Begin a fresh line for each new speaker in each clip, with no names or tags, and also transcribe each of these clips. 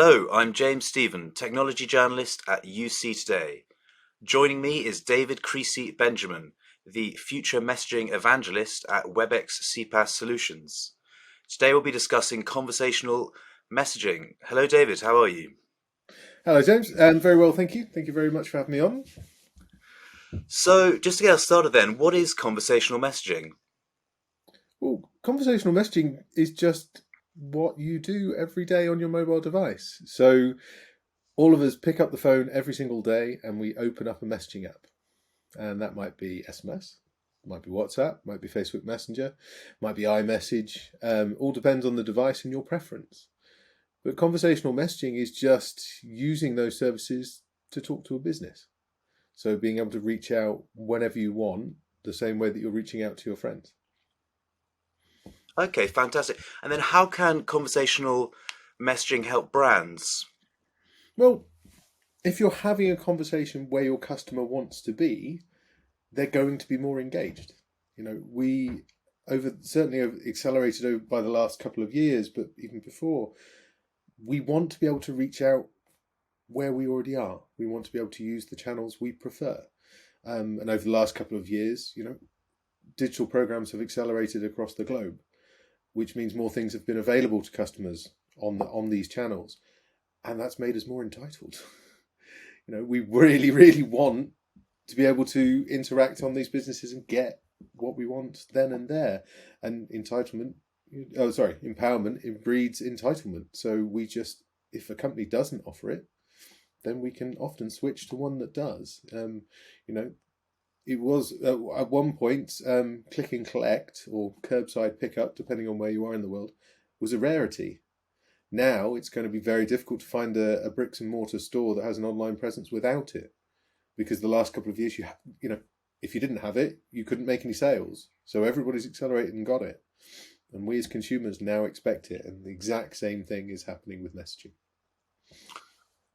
Hello, I'm James Stephen, technology journalist at UC Today. Joining me is David Creasy-Benjamin, the future messaging evangelist at Webex CPaaS Solutions. Today we'll be discussing conversational messaging. Hello, David. How are you?
Hello, James. Very well, thank you. Thank you very much for having me on.
So, just to get us started then, what is conversational messaging?
Well, conversational messaging is just what you do every day on your mobile device. So all of us pick up the phone every single day and we open up a messaging app. And that might be SMS, might be WhatsApp, might be Facebook Messenger, might be iMessage. All depends on the device and your preference. But conversational messaging is just using those services to talk to a business. So being able to reach out whenever you want, the same way that you're reaching out to your friends.
Okay, fantastic. And then how can conversational messaging help brands?
Well, if you're having a conversation where your customer wants to be, they're going to be more engaged. We certainly have accelerated over by the last couple of years, but even before, we want to be able to reach out where we already are. We want to be able to use the channels we prefer. And over the last couple of years, digital programs have accelerated across the globe, which means more things have been available to customers on these channels, and that's made us more entitled. We really, really want to be able to interact on these businesses and get what we want then and there. And empowerment, it breeds entitlement. So if a company doesn't offer it, then we can often switch to one that does. It was at one point click and collect or curbside pickup, depending on where you are in the world, was a rarity. Now it's going to be very difficult to find a bricks and mortar store that has an online presence without it, because the last couple of years if you didn't have it, you couldn't make any sales. So everybody's accelerated and got it, and we as consumers now expect it. And the exact same thing is happening with messaging.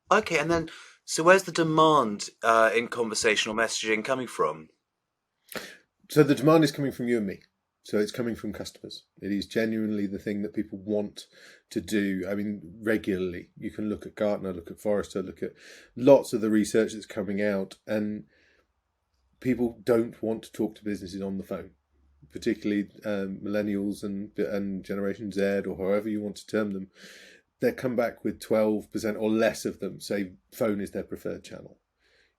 Okay, and then, so where's the demand in conversational messaging coming from?
So the demand is coming from you and me. So it's coming from customers. It is genuinely the thing that people want to do. I mean, regularly. You can look at Gartner, look at Forrester, look at lots of the research that's coming out, and people don't want to talk to businesses on the phone, particularly millennials and Generation Z, or however you want to term them. They come back with 12% or less of them say phone is their preferred channel.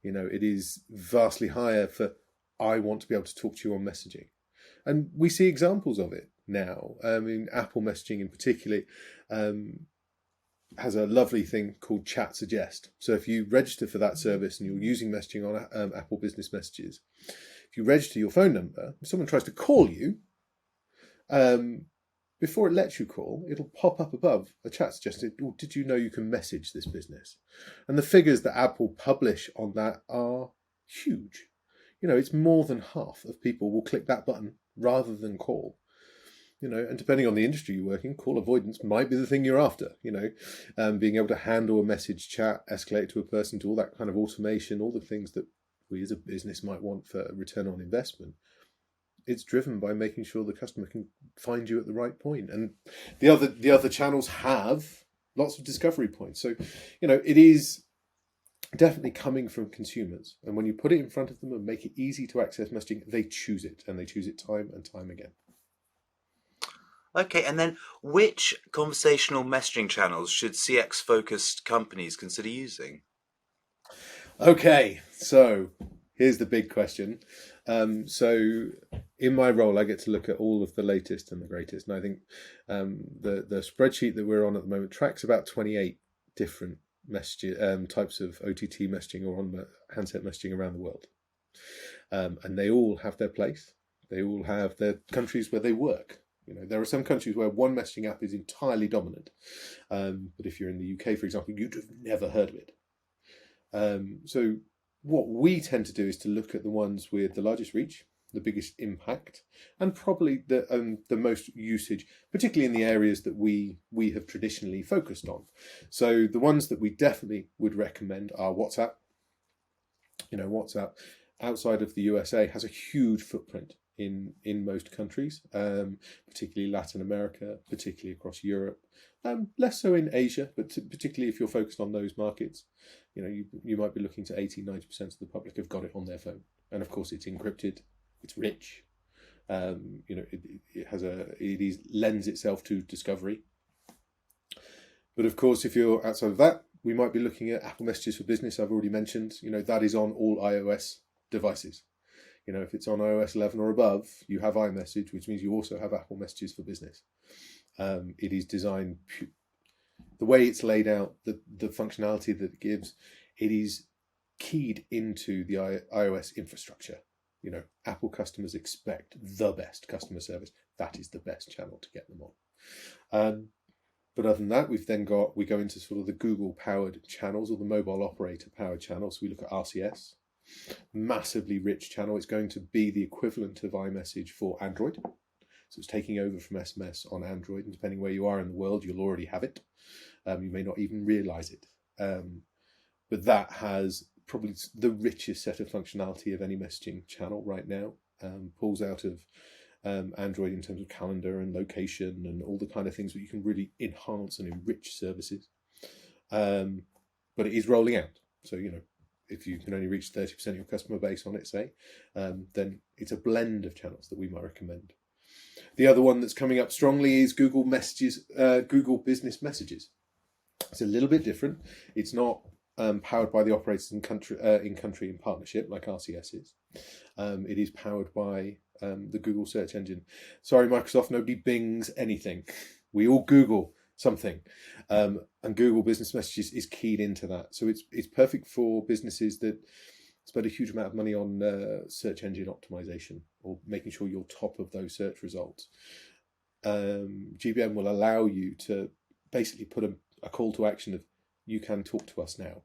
It is vastly higher for I want to be able to talk to you on messaging. And we see examples of it now. Apple messaging in particular has a lovely thing called Chat Suggest. So if you register for that service and you're using messaging on Apple Business Messages, if you register your phone number, if someone tries to call you, before it lets you call, it'll pop up above a chat suggestion. Did you know you can message this business? And the figures that Apple publish on that are huge. It's more than half of people will click that button rather than call. And depending on the industry you work in, call avoidance might be the thing you're after. Being able to handle a message chat, escalate to a person, do all that kind of automation, all the things that we as a business might want for a return on investment. It's driven by making sure the customer can find you at the right point. And the other channels have lots of discovery points. So, it is definitely coming from consumers. And when you put it in front of them and make it easy to access messaging, they choose it, and they choose it time and time again.
Okay, and then which conversational messaging channels should CX-focused companies consider using?
Okay, so here's the big question. So in my role, I get to look at all of the latest and the greatest. And I think the spreadsheet that we're on at the moment tracks about 28 different types of OTT messaging or on handset messaging around the world. And they all have their place. They all have their countries where they work. There are some countries where one messaging app is entirely dominant. But if you're in the UK, for example, you'd have never heard of it. So what we tend to do is to look at the ones with the largest reach, the biggest impact, and probably the most usage, particularly in the areas that we have traditionally focused on. So the ones that we definitely would recommend are WhatsApp. WhatsApp outside of the USA has a huge footprint in most countries, particularly Latin America, particularly across Europe, Less so in Asia, but particularly if you're focused on those markets, you might be looking to 80-90% of the public have got it on their phone, and of course it's encrypted, it's rich, it lends itself to discovery. But of course, if you're outside of that, we might be looking at Apple Messages for Business. I've already mentioned, that is on all iOS devices. If it's on iOS 11 or above, you have iMessage, which means you also have Apple Messages for Business. It is designed, the way it's laid out, the functionality that it gives, it is keyed into the iOS infrastructure. Apple customers expect the best customer service. That is the best channel to get them on. But other than that, we go into sort of the Google-powered channels or the mobile operator-powered channels. So we look at RCS, massively rich channel. It's going to be the equivalent of iMessage for Android. So it's taking over from SMS on Android, and depending where you are in the world, you'll already have it. You may not even realize it. But that has probably the richest set of functionality of any messaging channel right now. Pulls out of Android in terms of calendar and location and all the kind of things that you can really enhance and enrich services. But it is rolling out. So, if you can only reach 30% of your customer base on it, say, then it's a blend of channels that we might recommend. The other one that's coming up strongly is Google Messages, Google Business Messages. It's a little bit different. It's not powered by the operators in country in partnership like RCS is. It is powered by the Google search engine. Sorry, Microsoft, nobody bings anything. We all Google something, and Google Business Messages is keyed into that. So it's perfect for businesses that spend a huge amount of money on search engine optimization or making sure you're top of those search results. GBM will allow you to basically put a call to action of "you can talk to us now"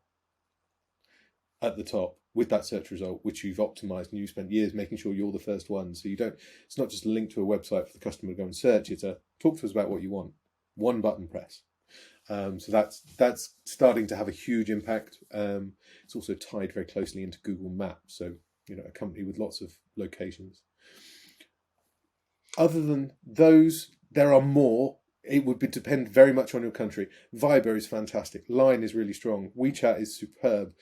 at the top with that search result, which you've optimized and you spent years making sure you're the first one. So it's not just a link to a website for the customer to go and search. It's a talk to us about what you want. One button press. So that's starting to have a huge impact. It's also tied very closely into Google Maps. So, a company with lots of locations. Other than those, there are more. It would depend very much on your country. Viber is fantastic. Line is really strong. WeChat is superb.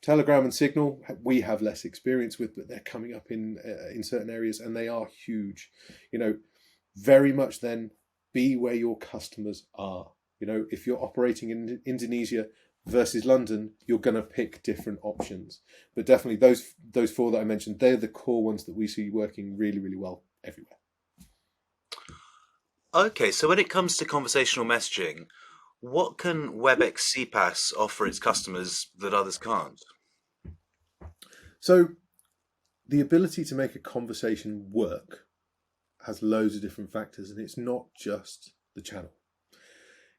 Telegram and Signal, we have less experience with, but they're coming up in certain areas, and they are huge. Very much then be where your customers are. If you're operating in Indonesia versus London, you're going to pick different options. But definitely those four that I mentioned, they're the core ones that we see working really, really well everywhere.
Okay, so when it comes to conversational messaging, what can Webex CPaaS offer its customers that others can't?
So the ability to make a conversation work has loads of different factors, and it's not just the channel.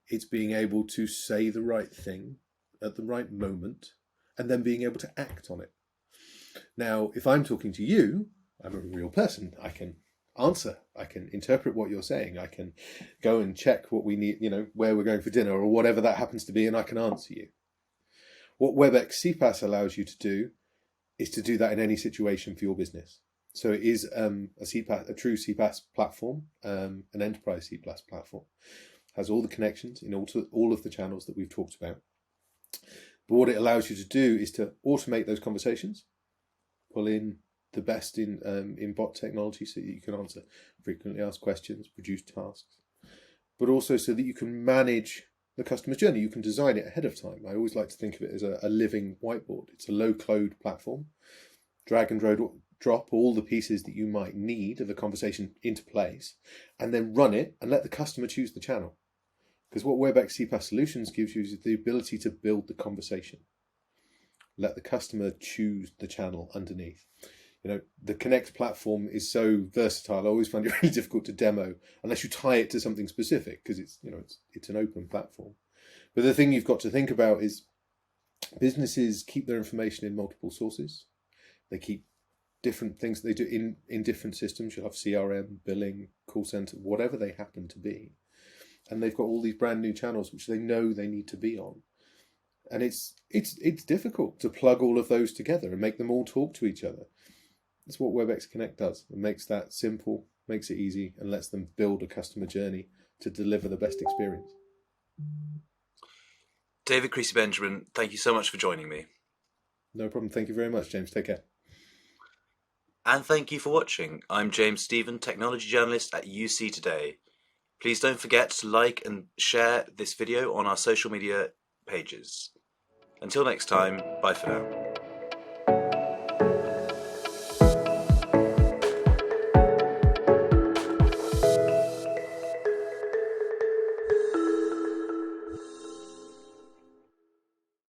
It's being able to say the right thing at the right moment and then being able to act on it. Now, if I'm talking to you, I'm a real person. I can answer. I can interpret what you're saying. I can go and check what we need, where we're going for dinner or whatever that happens to be, and I can answer you. What Webex CPaaS allows you to do is to do that in any situation for your business. So it is a true CPaaS platform, an enterprise CPaaS platform. Has all the connections in all of the channels that we've talked about. But what it allows you to do is to automate those conversations, pull in the best in bot technology so that you can answer frequently asked questions, produce tasks, but also so that you can manage the customer's journey. You can design it ahead of time. I always like to think of it as a living whiteboard. It's a low-code platform. Drag and drop all the pieces that you might need of a conversation into place, and then run it and let the customer choose the channel. Because what Webex CPaaS Solutions gives you is the ability to build the conversation. Let the customer choose the channel underneath. The Connect platform is so versatile. I always find it really difficult to demo unless you tie it to something specific, because it's an open platform. But the thing you've got to think about is businesses keep their information in multiple sources. They keep different things they do in different systems. You'll have CRM, billing, call center, whatever they happen to be. And they've got all these brand new channels which they know they need to be on. And it's difficult to plug all of those together and make them all talk to each other. That's what Webex Connect does. It makes that simple, makes it easy, and lets them build a customer journey to deliver the best experience.
David Creasy-Benjamin, thank you so much for joining me.
No problem. Thank you very much, James. Take care.
And thank you for watching. I'm James Stephen, Technology Journalist at UC Today. Please don't forget to like and share this video on our social media pages. Until next time, bye for now.